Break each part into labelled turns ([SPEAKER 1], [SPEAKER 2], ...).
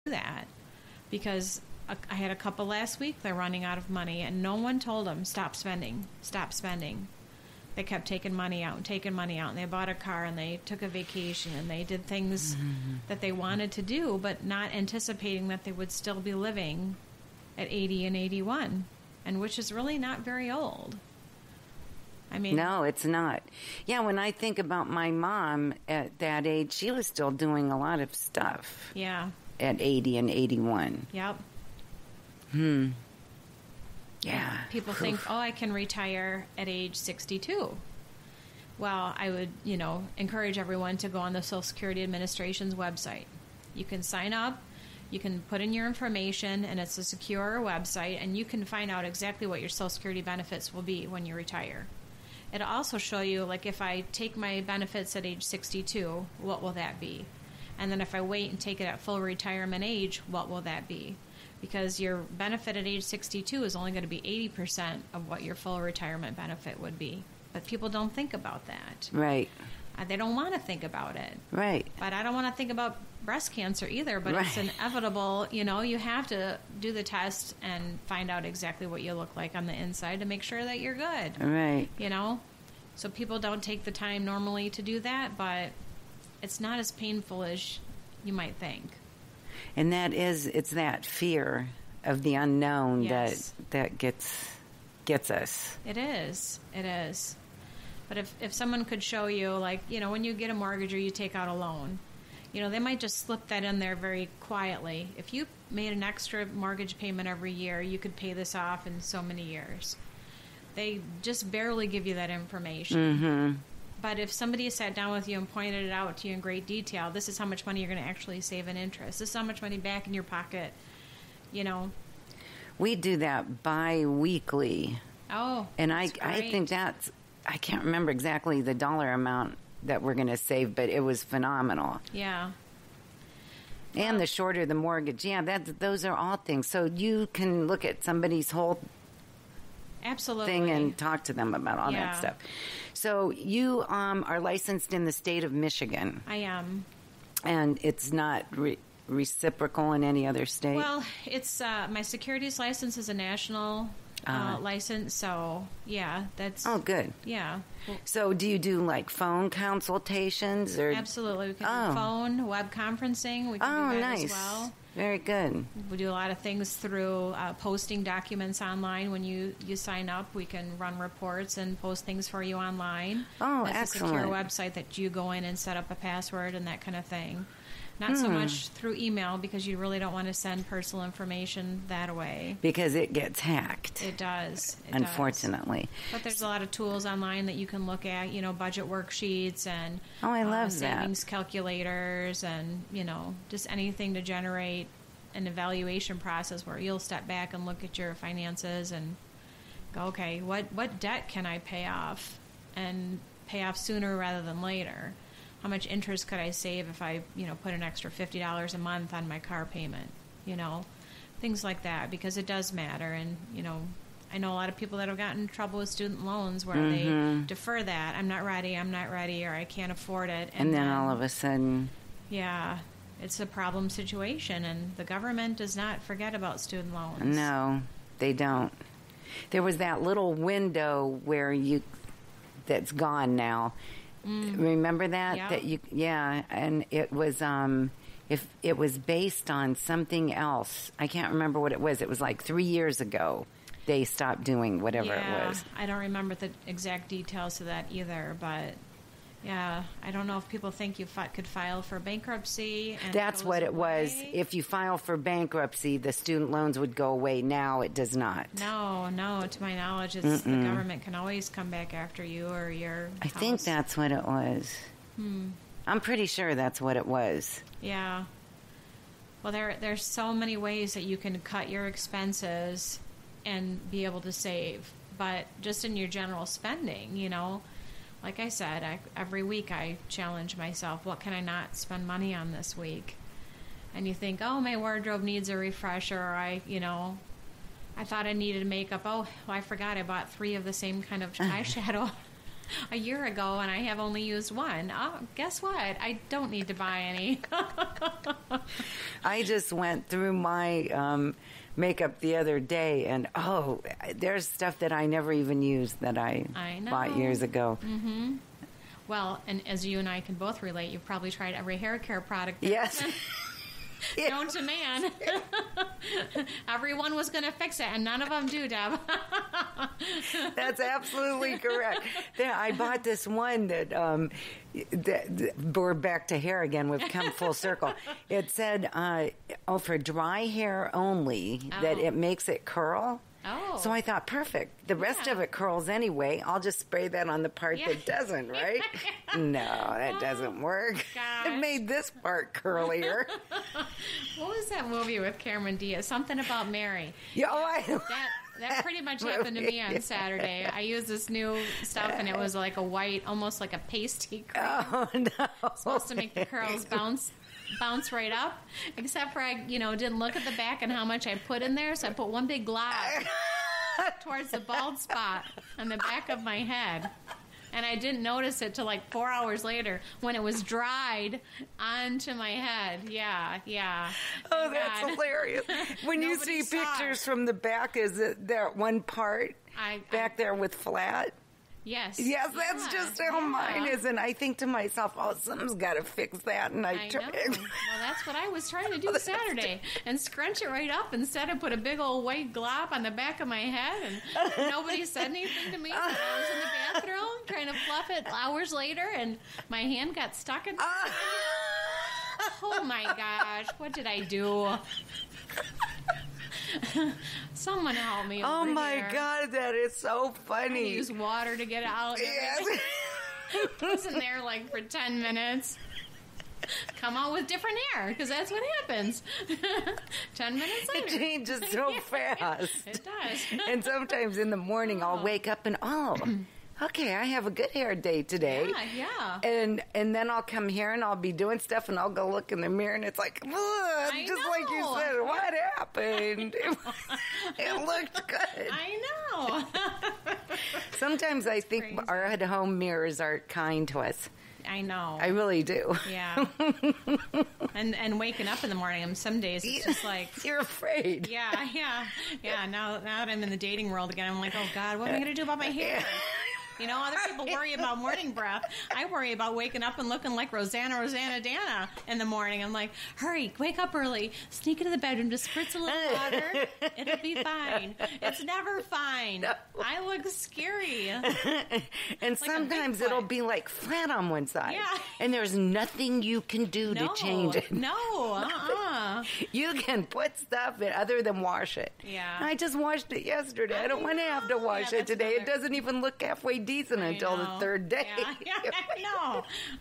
[SPEAKER 1] that, because I had a couple last week, they're running out of money, and no one told them, stop spending. They kept taking money out, and they bought a car, and they took a vacation, and they did things that they wanted to do, but not anticipating that they would still be living at 80 and 81, and which is really not very old. I mean,
[SPEAKER 2] no, it's not. Yeah, when I think about my mom at that age, she was still doing a lot of stuff.
[SPEAKER 1] Yeah.
[SPEAKER 2] At 80 and 81.
[SPEAKER 1] Yep.
[SPEAKER 2] Yeah.
[SPEAKER 1] People think, oh, I can retire at age 62. Well, I would, encourage everyone to go on the Social Security Administration's website. You can sign up, you can put in your information, and it's a secure website, and you can find out exactly what your Social Security benefits will be when you retire. It'll also show you, like, if I take my benefits at age 62, what will that be? And then if I wait and take it at full retirement age, what will that be? Because your benefit at age 62 is only going to be 80% of what your full retirement benefit would be. But people don't think about that.
[SPEAKER 2] Right.
[SPEAKER 1] They don't want to think about it.
[SPEAKER 2] Right.
[SPEAKER 1] But I don't want to think about breast cancer either, but it's inevitable. You have to do the test and find out exactly what you look like on the inside to make sure that you're good.
[SPEAKER 2] Right.
[SPEAKER 1] So people don't take the time normally to do that, but it's not as painful as you might think.
[SPEAKER 2] And it's that fear of the unknown that gets us.
[SPEAKER 1] It is. But if someone could show you, like, when you get a mortgage or you take out a loan, they might just slip that in there very quietly. If you made an extra mortgage payment every year, you could pay this off in so many years. They just barely give you that information.
[SPEAKER 2] Mm-hmm.
[SPEAKER 1] But if somebody sat down with you and pointed it out to you in great detail, this is how much money you're going to actually save in interest. This is how much money back in your pocket,
[SPEAKER 2] We do that bi-weekly.
[SPEAKER 1] Oh,
[SPEAKER 2] and I think I can't remember exactly the dollar amount that we're going to save, but it was phenomenal.
[SPEAKER 1] Yeah.
[SPEAKER 2] And the shorter the mortgage, those are all things. So you can look at somebody's whole thing and talk to them about all that stuff. So you are licensed in the state of Michigan.
[SPEAKER 1] I am.
[SPEAKER 2] And it's not reciprocal in any other state?
[SPEAKER 1] Well, it's my securities license is a national license, so that's...
[SPEAKER 2] Oh, good.
[SPEAKER 1] Yeah.
[SPEAKER 2] So do you do, like, phone consultations? Or?
[SPEAKER 1] Absolutely. We can do phone, web conferencing. We can do that
[SPEAKER 2] nice.
[SPEAKER 1] as well.
[SPEAKER 2] Very good.
[SPEAKER 1] We do a lot of things through posting documents online. When you sign up, we can run reports and post things for you online.
[SPEAKER 2] Oh,
[SPEAKER 1] That's
[SPEAKER 2] excellent.
[SPEAKER 1] a secure website that you go in and set up a password and that kind of thing. Not so much through email, because you really don't want to send personal information that way.
[SPEAKER 2] Because it gets hacked.
[SPEAKER 1] It does.
[SPEAKER 2] Unfortunately.
[SPEAKER 1] But there's a lot of tools online that you can look at, budget worksheets and
[SPEAKER 2] I love
[SPEAKER 1] savings calculators and, just anything to generate an evaluation process where you'll step back and look at your finances and go, okay, what debt can I pay off and pay off sooner rather than later? How much interest could I save if I, put an extra $50 a month on my car payment? Things like that, because it does matter. And, I know a lot of people that have gotten in trouble with student loans where they defer that. I'm not ready, or I can't afford it.
[SPEAKER 2] And then all of a sudden...
[SPEAKER 1] Yeah, it's a problem situation, and the government does not forget about student loans.
[SPEAKER 2] No, they don't. There was that little window where that's gone now. Remember that?
[SPEAKER 1] Yeah.
[SPEAKER 2] And it was if it was based on something else. I can't remember what it was. It was like 3 years ago they stopped doing whatever it was.
[SPEAKER 1] I don't remember the exact details of that either, but I don't know if people think you could file for bankruptcy. And
[SPEAKER 2] that's what it was. If you file for bankruptcy, the student loans would go away. Now it does not.
[SPEAKER 1] No. To my knowledge, it's the government can always come back after you or your house.
[SPEAKER 2] I think that's what it was. I'm pretty sure that's what it was.
[SPEAKER 1] Yeah. Well, there's so many ways that you can cut your expenses and be able to save. But just in your general spending, like I said, every week I challenge myself, what can I not spend money on this week? And you think, oh, my wardrobe needs a refresher, or I thought I needed makeup. Oh, well, I forgot I bought 3 of the same kind of eyeshadow. a year ago, and I have only used one. Oh, guess what? I don't need to buy any.
[SPEAKER 2] I just went through my makeup the other day, and there's stuff that I never even used that I bought years ago.
[SPEAKER 1] Mm-hmm. Well, and as you and I can both relate, you've probably tried every hair care product.
[SPEAKER 2] Yes.
[SPEAKER 1] Known to man. Everyone was going to fix it, and none of them do, Deb.
[SPEAKER 2] That's absolutely correct. I bought this one that we're back to hair again. We've come full circle. It said, for dry hair only, that it makes it curl. Oh. So I thought, perfect. The rest of it curls anyway. I'll just spray that on the part that doesn't, right? No, that doesn't work.
[SPEAKER 1] Gosh.
[SPEAKER 2] It made this part curlier.
[SPEAKER 1] What was that movie with Cameron Diaz? Something about Mary.
[SPEAKER 2] Yeah,
[SPEAKER 1] that pretty much happened to me on Saturday. I used this new stuff, and it was like a white, almost like a pasty cream.
[SPEAKER 2] Oh, no.
[SPEAKER 1] Supposed to make the curls bounce right up, except for I didn't look at the back and how much I put in there, so I put one big glob towards the bald spot on the back of my head, and I didn't notice it till like 4 hours later when it was dried onto my head. Yeah.
[SPEAKER 2] Oh, that's hilarious. When you see pictures from the back, is it that one part back there with flat?
[SPEAKER 1] Yes,
[SPEAKER 2] that's just how mine is, and I think to myself, something's got to fix that, and I try.
[SPEAKER 1] Well, that's what I was trying to do Saturday, and scrunch it right up. Instead, I put a big old white glob on the back of my head, and nobody said anything to me. I was in the bathroom trying to fluff it hours later, and my hand got stuck in. Oh my gosh, what did I do? Someone help me.
[SPEAKER 2] Oh my God, that is so funny.
[SPEAKER 1] I use water to get it out.
[SPEAKER 2] Yes.
[SPEAKER 1] I was in there like for 10 minutes. Come out with different hair, because that's what happens. 10 minutes later.
[SPEAKER 2] It changes so fast.
[SPEAKER 1] It does.
[SPEAKER 2] And sometimes in the morning I'll wake up and, okay, I have a good hair day today.
[SPEAKER 1] Yeah.
[SPEAKER 2] And then I'll come here and I'll be doing stuff, and I'll go look in the mirror, and it's like, just like you said, what happened? It looked good.
[SPEAKER 1] I know.
[SPEAKER 2] Sometimes I think our at-home mirrors are kind to us.
[SPEAKER 1] I know.
[SPEAKER 2] I really do.
[SPEAKER 1] Yeah. And waking up in the morning, some days it's just like...
[SPEAKER 2] You're afraid.
[SPEAKER 1] Yeah. Now that I'm in the dating world again, I'm like, oh God, what am I going to do about my hair? Other people worry about morning breath. I worry about waking up and looking like Rosanna Dana in the morning. I'm like, hurry, wake up early, sneak into the bedroom, just spritz a little water. It'll be fine. It's never fine. No. I look scary.
[SPEAKER 2] And sometimes it'll be like flat on one side.
[SPEAKER 1] Yeah.
[SPEAKER 2] And there's nothing you can do to change it.
[SPEAKER 1] No.
[SPEAKER 2] You can put stuff in other than wash it.
[SPEAKER 1] Yeah.
[SPEAKER 2] I just washed it yesterday. I don't want to have to wash it today. It doesn't even look halfway decent until the third day.
[SPEAKER 1] Yeah,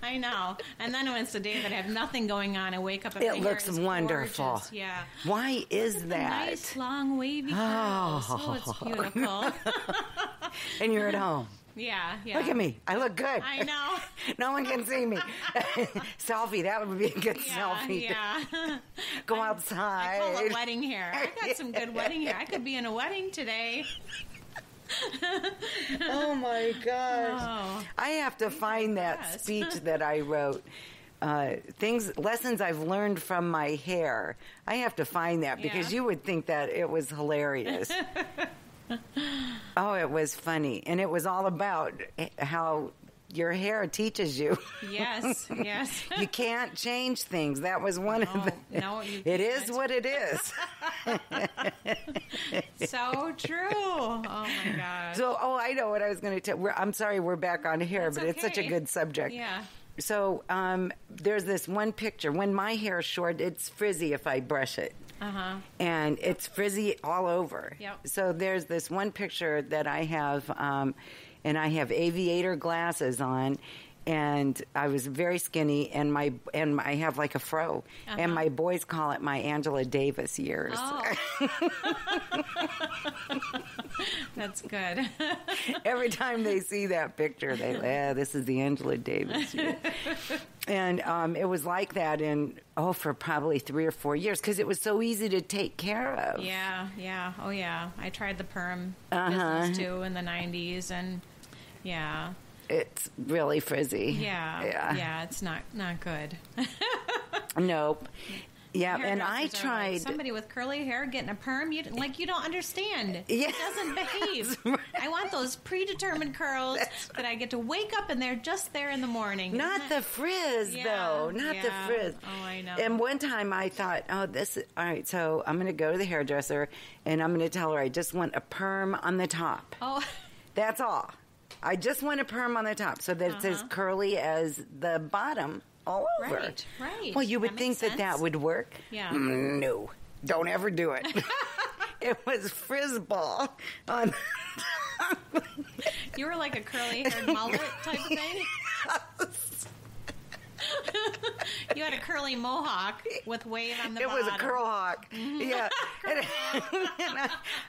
[SPEAKER 1] I know. And then when it's a day that I have nothing going on, I wake up and
[SPEAKER 2] it looks wonderful.
[SPEAKER 1] Gorgeous. Yeah.
[SPEAKER 2] Why is that?
[SPEAKER 1] Nice, long, wavy curls. Oh, it's beautiful.
[SPEAKER 2] And you're at home.
[SPEAKER 1] Yeah.
[SPEAKER 2] Look at me. I look good.
[SPEAKER 1] I know.
[SPEAKER 2] No one can see me. Selfie. That would be a good selfie.
[SPEAKER 1] Yeah.
[SPEAKER 2] Go outside.
[SPEAKER 1] I call it wedding hair. I got some good wedding hair. I could be in a wedding today.
[SPEAKER 2] Oh my gosh. I have to find that speech that I wrote. Lessons I've learned from my hair. I have to find that because you would think that it was hilarious. Oh, it was funny. And it was all about how your hair teaches you.
[SPEAKER 1] Yes.
[SPEAKER 2] You can't change things. That was one of them.
[SPEAKER 1] No, you
[SPEAKER 2] It is what it is.
[SPEAKER 1] So true. Oh, my God.
[SPEAKER 2] So, I know what I was going to tell. I'm sorry we're back on hair, but it's such a good subject.
[SPEAKER 1] Yeah.
[SPEAKER 2] So, there's this one picture. When my hair is short, it's frizzy if I brush it.
[SPEAKER 1] Uh-huh.
[SPEAKER 2] And it's frizzy all over.
[SPEAKER 1] Yep.
[SPEAKER 2] So there's this one picture that I have, and I have aviator glasses on, and I was very skinny, and I have like a fro, and my boys call it my Angela Davis years.
[SPEAKER 1] Oh. That's good.
[SPEAKER 2] Every time they see that picture, they this is the Angela Davis year. And it was like that for probably 3 or 4 years because it was so easy to take care of.
[SPEAKER 1] Yeah. Oh, yeah. I tried the perm business, too, in the 90s, and, yeah.
[SPEAKER 2] it's really frizzy.
[SPEAKER 1] Yeah, it's not good.
[SPEAKER 2] Nope. Yeah, and I tried.
[SPEAKER 1] Like somebody with curly hair getting a perm, you don't understand.
[SPEAKER 2] Yeah.
[SPEAKER 1] It doesn't behave.
[SPEAKER 2] Right.
[SPEAKER 1] I want those predetermined curls that I get to wake up and they're just there in the morning.
[SPEAKER 2] Not the frizz, though. Not the frizz.
[SPEAKER 1] Oh, I know.
[SPEAKER 2] And one time I thought, all right, so I'm going to go to the hairdresser and I'm going to tell her I just want a perm on the top.
[SPEAKER 1] Oh.
[SPEAKER 2] That's all. I just want a perm on the top so that it's as curly as the bottom. All over.
[SPEAKER 1] Right.
[SPEAKER 2] Well, you would think that would work.
[SPEAKER 1] Yeah.
[SPEAKER 2] No, don't ever do it. It was frizzball on.
[SPEAKER 1] You were like a curly-haired mullet type of thing. You had a curly mohawk with wave on the bottom.
[SPEAKER 2] It was a curl hawk. Mm-hmm. Yeah. And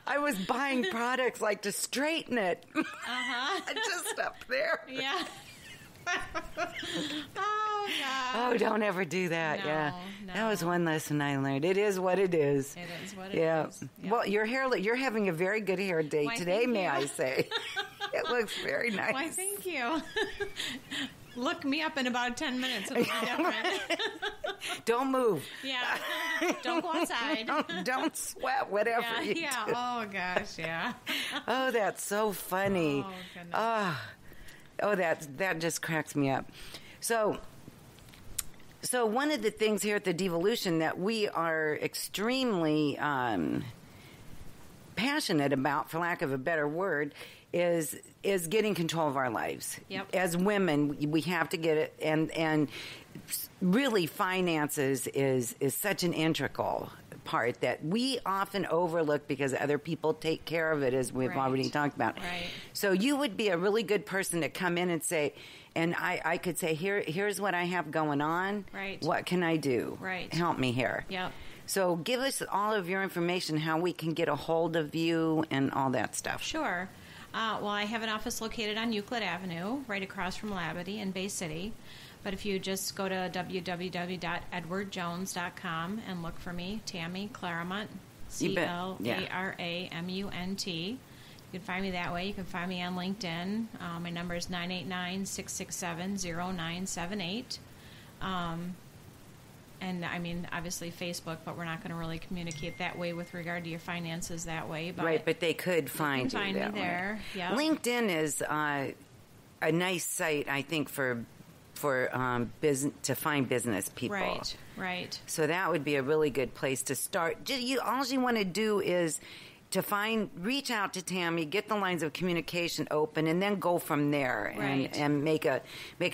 [SPEAKER 2] I was buying products like to straighten it. Just up there.
[SPEAKER 1] Yeah. Oh, God.
[SPEAKER 2] Oh, don't ever do that.
[SPEAKER 1] No.
[SPEAKER 2] That was one lesson I learned. It is what it is.
[SPEAKER 1] It is what it is. Yeah.
[SPEAKER 2] Well, you're having a very good hair day today, may I say. It looks very nice.
[SPEAKER 1] Why, thank you. Look me up in about 10 minutes. It'll be different.
[SPEAKER 2] Don't move.
[SPEAKER 1] Yeah. Don't go outside.
[SPEAKER 2] Don't sweat, whatever you do.
[SPEAKER 1] Oh, gosh, yeah.
[SPEAKER 2] Oh, that's so funny.
[SPEAKER 1] Oh, goodness.
[SPEAKER 2] Oh, that just cracks me up. So one of the things here at the Devolution that we are extremely passionate about, for lack of a better word, is getting control of our lives.
[SPEAKER 1] Yep.
[SPEAKER 2] As women, we have to get it, and really finances is such an integral part that we often overlook because other people take care of it, as we've already talked about.
[SPEAKER 1] Right.
[SPEAKER 2] So you would be a really good person to come in and say, and I could say, here's what I have going on.
[SPEAKER 1] Right.
[SPEAKER 2] What can I do?
[SPEAKER 1] Right.
[SPEAKER 2] Help me here.
[SPEAKER 1] Yep.
[SPEAKER 2] So give us all of your information, how we can get a hold of you and all that stuff.
[SPEAKER 1] Sure. Well, I have an office located on Euclid Avenue, right across from Labadee in Bay City. But if you just go to www.edwardjones.com and look for me, Tammy Claramunt, Claramunt. You can find me that way. You can find me on LinkedIn. My number is 989-667-0978. And, I mean, obviously Facebook, but we're not going to really communicate that way with regard to your finances that way. But
[SPEAKER 2] right, but they could find you
[SPEAKER 1] find
[SPEAKER 2] that
[SPEAKER 1] me there. Yeah.
[SPEAKER 2] LinkedIn is a nice site, I think, for business, to find business people.
[SPEAKER 1] Right.
[SPEAKER 2] So that would be a really good place to start. All you want to do is to reach out to Tammy, get the lines of communication open, and then go from there and make a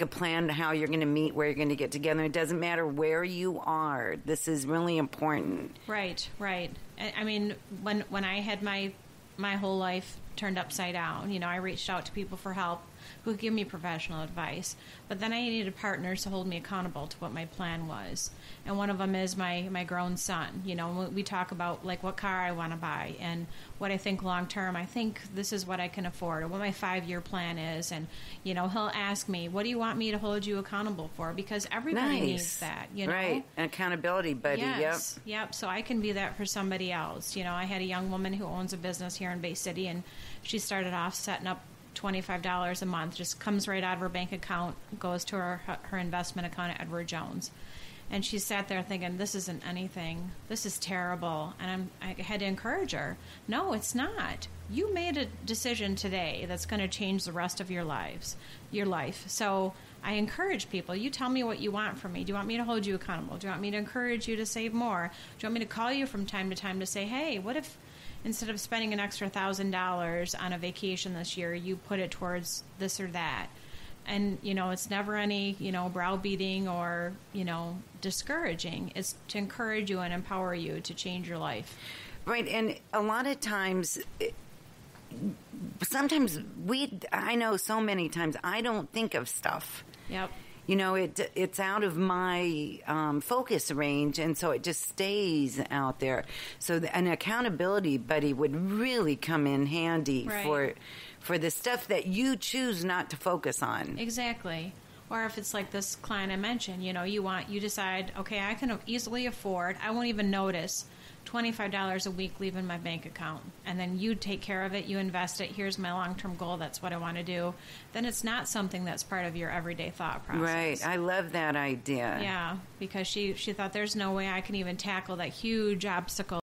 [SPEAKER 2] plan how you're going to meet, where you're going to get together. It doesn't matter where you are. This is really important.
[SPEAKER 1] Right. I mean, when I had my whole life turned upside down, I reached out to people for help who could give me professional advice. But then I needed partners to hold me accountable to what my plan was. And one of them is my grown son. We talk about like what car I want to buy and what I think long term. I think this is what I can afford, or what my 5-year plan is. And he'll ask me, "What do you want me to hold you accountable for?" Because everybody needs that.
[SPEAKER 2] Right, an accountability buddy.
[SPEAKER 1] Yes. Yep. So I can be that for somebody else. I had a young woman who owns a business here in Bay City, and she started off setting up $25 a month, just comes right out of her bank account, goes to her investment account at Edward Jones. And she sat there thinking, this isn't anything. This is terrible. And I had to encourage her. No, it's not. You made a decision today that's going to change the rest of your life. So I encourage people. You tell me what you want from me. Do you want me to hold you accountable? Do you want me to encourage you to save more? Do you want me to call you from time to time to say, hey, what if instead of spending an extra $1,000 on a vacation this year, you put it towards this or that? And, it's never any, browbeating or, discouraging. It's to encourage you and empower you to change your life.
[SPEAKER 2] Right. And a lot of times, I know so many times I don't think of stuff.
[SPEAKER 1] Yep.
[SPEAKER 2] It's out of my focus range, and so it just stays out there. So an accountability buddy would really come in handy for the stuff that you choose not to focus on.
[SPEAKER 1] Exactly. Or if it's like this client I mentioned, you decide, okay, I can easily afford, I won't even notice $25 a week leave in my bank account, and then you take care of it, you invest it, here's my long-term goal, that's what I want to do, then it's not something that's part of your everyday thought process.
[SPEAKER 2] Right. I love that idea.
[SPEAKER 1] Yeah, because she thought there's no way I can even tackle that huge obstacle